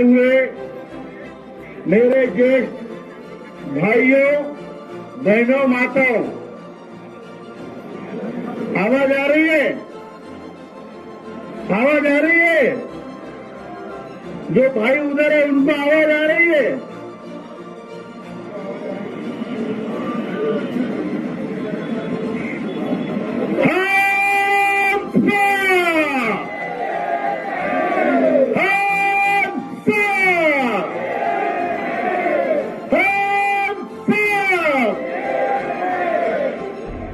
हुए मेरे ज्येष्ठ भाइयों, बहनों, माताओं, आवाज आ रही है? आवाज आ रही है? जो भाई उधर है उनको आवाज आ रही है?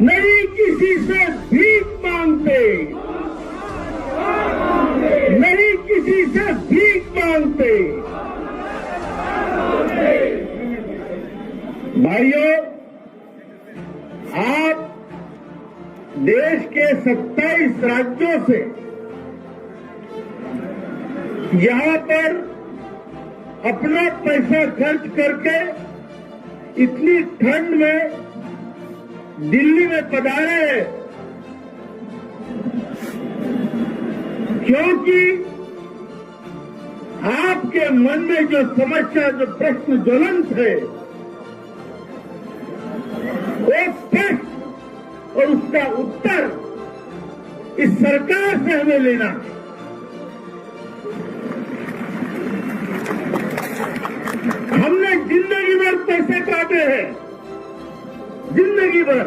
नहीं किसी से भीख मांगते, नहीं किसी से भीख मांगते। भाइयों, आप देश के 27 राज्यों से यहां पर अपना पैसा खर्च करके इतनी ठंड में दिल्ली में पधारे हैं, क्योंकि आपके मन में जो समस्या, जो प्रश्न ज्वलंत है, वो प्रश्न और उसका उत्तर इस सरकार से हमें लेना है। हमने जिंदगी भर पैसे काटे हैं, जिंदगी भर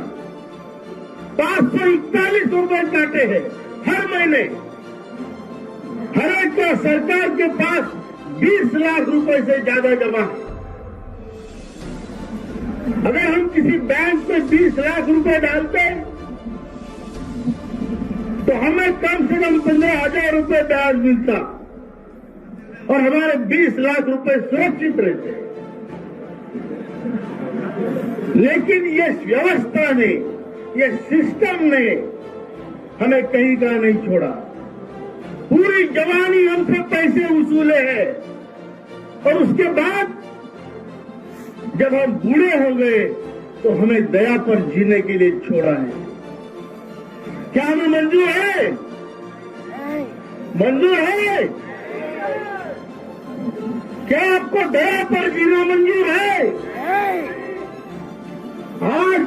541 रुपए काटे हैं हर महीने। हर एक का सरकार के पास 20 लाख रुपए से ज्यादा जमा है। अगर हम किसी बैंक में 20 लाख रुपए डालते तो हमें कम से कम 15,000 रुपए ब्याज मिलता और हमारे 20 लाख रुपए सुरक्षित रहते। लेकिन ये व्यवस्था ने, ये सिस्टम ने हमें कहीं का नहीं छोड़ा। पूरी जवानी हमसे पैसे वसूले हैं और उसके बाद जब हम बूढ़े हो गए तो हमें दया पर जीने के लिए छोड़ा है। क्या हमें मंजूर है? मंजूर है? क्या आपको दया पर जीना मंजूर है? आज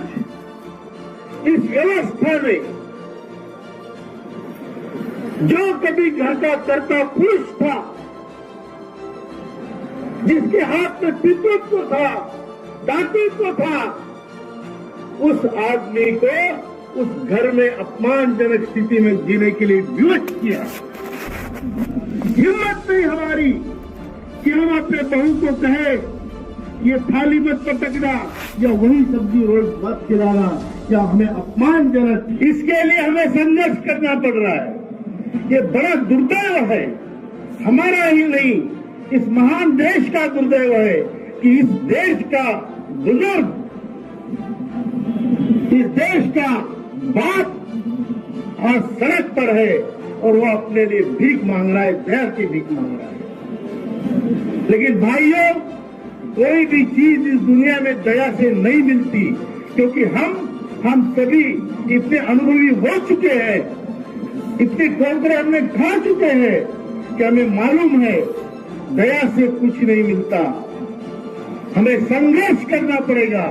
इस व्यवस्था में जो कभी घर का करता पुरुष था, जिसके हाथ में पितृत्व था, दातृत्व था, उस आदमी को उस घर में अपमानजनक स्थिति में जीने के लिए विवश किया। हिम्मत नहीं हमारी कि हम अपने बहू को कहे ये थाली मत पटकना या वही सब्जी रोज मत खिलाना या हमें अपमानजनक। इसके लिए हमें संघर्ष करना पड़ रहा है। ये बड़ा दुर्दैव है, हमारा ही नहीं, इस महान देश का दुर्दैव है कि इस देश का बुजुर्ग, इस देश का बाप आज सड़क पर है और वो अपने लिए भीख मांग रहा है, दया की भीख मांग रहा है। लेकिन भाइयों, कोई भी चीज इस दुनिया में दया से नहीं मिलती, क्योंकि हम सभी इतने अनुभवी हो चुके हैं, इतनी ठोकरें हमने खा चुके हैं कि हमें मालूम है दया से कुछ नहीं मिलता। हमें संघर्ष करना पड़ेगा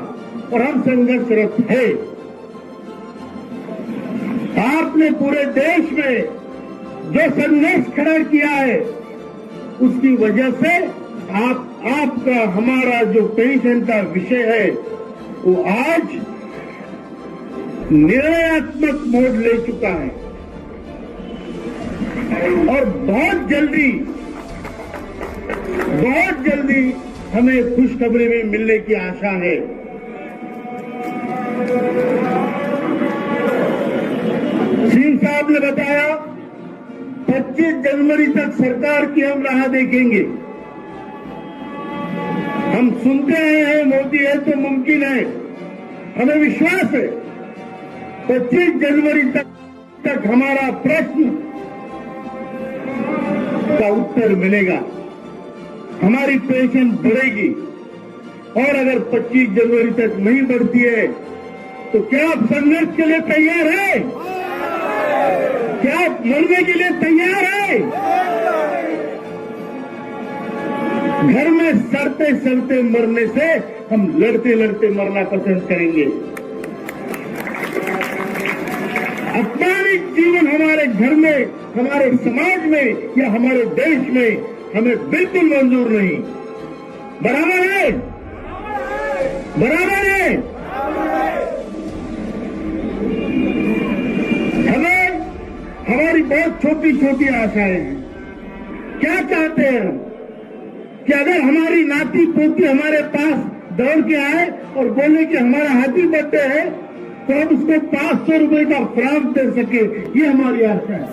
और हम संघर्षरत है। आपने पूरे देश में जो संघर्ष खड़ा किया है, उसकी वजह से आपका हमारा जो पेंशन का विषय है वो आज निर्णयात्मक मोड़ ले चुका है और बहुत जल्दी हमें खुशखबरी में मिलने की आशा है। सिंह साहब ने बताया 25 जनवरी तक सरकार की हम राह देखेंगे। हम सुनते हैं मोदी है तो मुमकिन है, हमें विश्वास है 25 जनवरी तक हमारा प्रश्न का उत्तर मिलेगा, हमारी पेंशन बढ़ेगी। और अगर 25 जनवरी तक नहीं बढ़ती है तो क्या आप संघर्ष के लिए तैयार हैं? क्या आप मरने के लिए तैयार हैं? घर में सड़ते सड़ते मरने से हम लड़ते लड़ते मरना पसंद करेंगे। अपमानित जीवन हमारे घर में, हमारे समाज में या हमारे देश में हमें बिल्कुल मंजूर नहीं। बराबर है? बराबर है? हमें हमारी बहुत छोटी छोटी आशाएं हैं। क्या चाहते हैं हम कि अगर हमारी नाती पोती हमारे पास दौड़ के आए और बोले कि हमारा हैप्पी बर्थडे है, तो हम उसको 500 रुपए का फ्रांक दे सके, ये हमारी आशा है।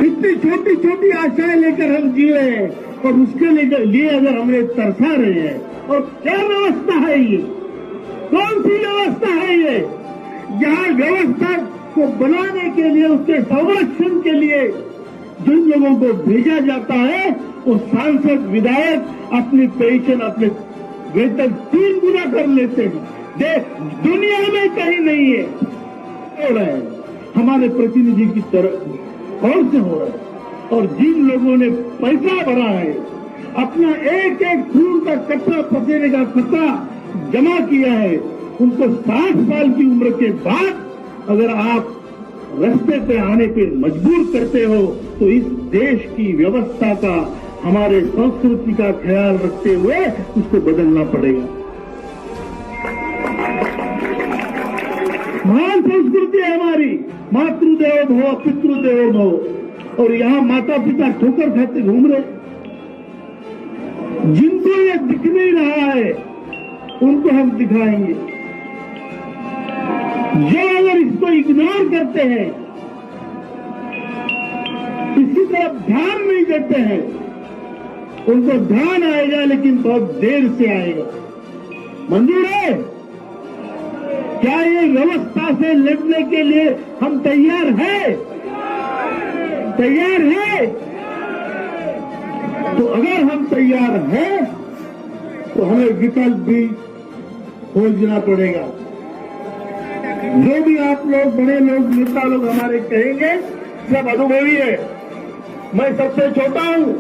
इतनी छोटी छोटी आशाएं लेकर हम जी रहे हैं और उसके लिए अगर हमें तरसा रहे हैं। और क्या व्यवस्था है ये? कौन सी व्यवस्था है ये? जहां व्यवस्था को बनाने के लिए, उसके संरक्षण के लिए जिन लोगों को भेजा जाता है, वो सांसद विधायक अपनी पेंशन, अपने वेतन 3 गुना कर लेते हैं। दुनिया में कहीं नहीं है। हो रहा है हमारे प्रतिनिधि की तरफ और से हो रहा है। और जिन लोगों ने पैसा भरा है, अपना एक एक खून का कतरा, पसीने का कतरा जमा किया है, उनको 60 साल की उम्र के बाद अगर आप रास्ते पे आने पे मजबूर करते हो, तो इस देश की व्यवस्था का, हमारे संस्कृति का ख्याल रखते हुए उसको बदलना पड़ेगा। महान संस्कृति है हमारी, मातृदेवो भव पितृदेवो भव। और यहाँ माता पिता ठोकर खाते घूम रहे। जिनको ये दिख नहीं रहा है, उनको हम दिखाएंगे। जो अगर इसको इग्नोर करते हैं, इसकी तरफ ध्यान नहीं देते हैं, उनको ध्यान आएगा, लेकिन बहुत देर से आएगा। मंजूर है? क्या ये व्यवस्था से लड़ने के लिए हम तैयार हैं? तैयार है? तो अगर हम तैयार हैं, तो हमें विकल्प भी खोजना पड़ेगा। जो भी आप लोग, बड़े लोग, नेता लोग हमारे कहेंगे, सब अनुभवी है। मैं सबसे छोटा हूं,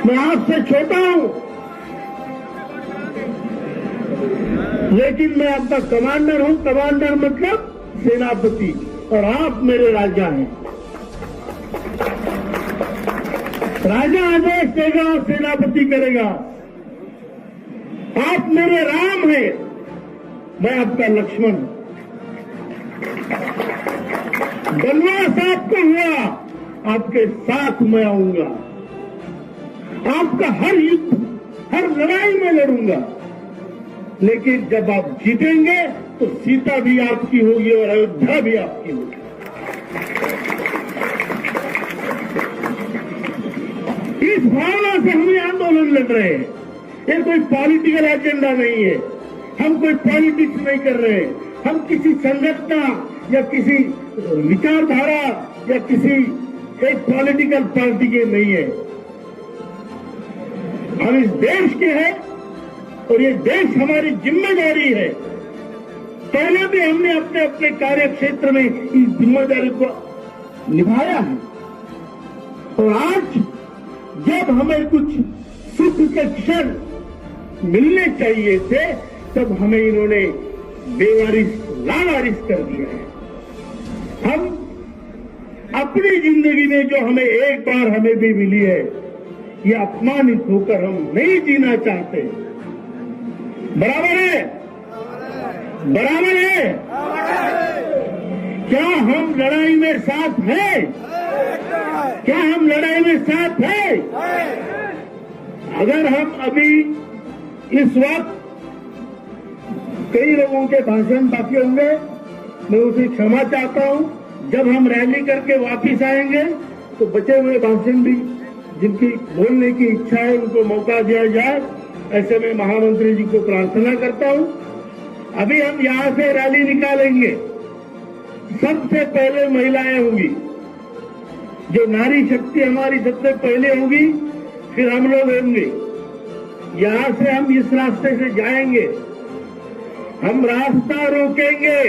मैं आपसे छोटा हूं, लेकिन मैं आपका कमांडर हूं। कमांडर मतलब सेनापति, और आप मेरे राजा हैं। राजा आदेश देगा और सेनापति करेगा। आप मेरे राम हैं, मैं आपका लक्ष्मण। वनवास आपको हुआ, आपके साथ मैं आऊंगा। आपका हर युद्ध, हर लड़ाई में लड़ूंगा। लेकिन जब आप जीतेंगे तो सीता भी आपकी होगी और अयोध्या भी आपकी होगी। इस भावना से हम ये आंदोलन लड़ रहे हैं। ये कोई पॉलिटिकल एजेंडा नहीं है। हम कोई पॉलिटिक्स नहीं कर रहे हैं। हम किसी संगठन या किसी विचारधारा या किसी एक पॉलिटिकल पार्टी के नहीं है। हम इस देश के हैं और ये देश हमारी जिम्मेदारी है। पहले भी हमने अपने अपने कार्य क्षेत्र में इस जिम्मेदारी को निभाया है। और आज जब हमें कुछ सुख के क्षण मिलने चाहिए थे, तब हमें इन्होंने बेवारिस लावारिस कर दिया है। हम अपनी जिंदगी में जो हमें एक बार हमें भी मिली है, ये अपमानित होकर हम नहीं जीना चाहते। बराबर है? बराबर है? क्या हम लड़ाई में साथ हैं? क्या हम लड़ाई में साथ हैं? अगर हम अभी इस वक्त कई लोगों के भाषण बाकी होंगे, मैं उसे क्षमा चाहता हूं। जब हम रैली करके वापिस आएंगे तो बचे हुए भाषण भी जिनकी बोलने की इच्छा है उनको मौका दिया जाए। ऐसे में महामंत्री जी को प्रार्थना करता हूं। अभी हम यहां से रैली निकालेंगे। सबसे पहले महिलाएं होंगी, जो नारी शक्ति हमारी सबसे पहले होगी, फिर हम लोग होंगे। यहां से हम इस रास्ते से जाएंगे, हम रास्ता रोकेंगे।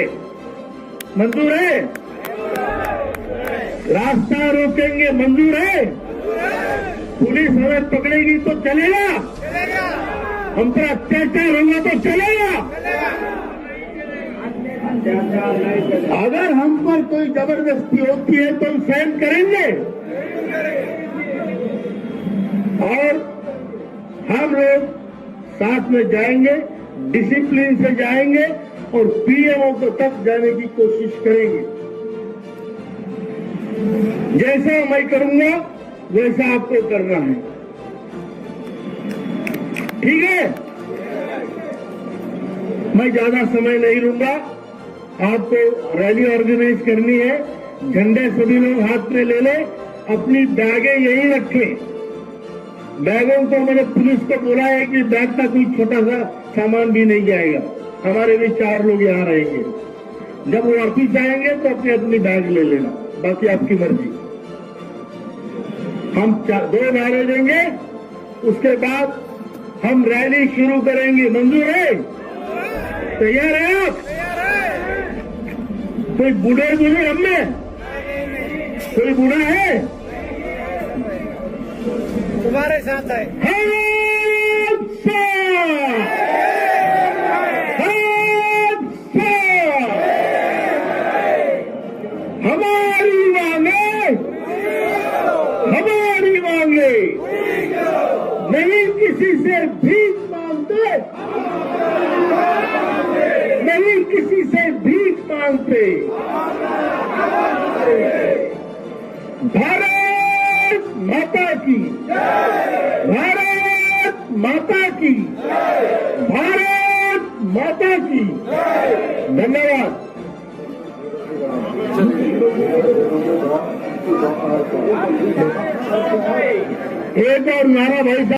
मंजूर है? रास्ता रोकेंगे मंजूर है? पुलिस हमें पकड़ेगी तो चलेगा? हम पर अत्याचार होगा तो चलेगा? अगर हम पर कोई जबरदस्ती होती है तो हम सहन करेंगे। और हम लोग साथ में जाएंगे, डिसिप्लिन से जाएंगे और पीएमओ को तक जाने की कोशिश करेंगे। जैसा मैं करूंगा वैसा आपको करना है, ठीक है? मैं ज्यादा समय नहीं लूंगा। आपको रैली ऑर्गेनाइज करनी है, झंडे सभी लोग हाथ में ले लें, अपनी बैगें यहीं रखें। बैगों को मैंने पुलिस को बोला है कि बैग का कोई छोटा सा सामान भी नहीं जाएगा। हमारे भी 4 लोग यहाँ रहेंगे। जब वो वापिस आएंगे तो अपनी अपनी बैग ले लेना, बाकी आपकी मर्जी। हम 2 नारे देंगे, उसके बाद हम रैली शुरू करेंगे। मंजूर है? तैयार है आप? कोई बूढ़े हम में कोई बूढ़ा है? तुम्हारे साथ है। हमारी मांगे नहीं किसी से भीख मांगते, नहीं किसी से भीख मांगते। भारत माता की, भारत माता की, भारत माता की। धन्यवाद। एक और नारा भाई साहब।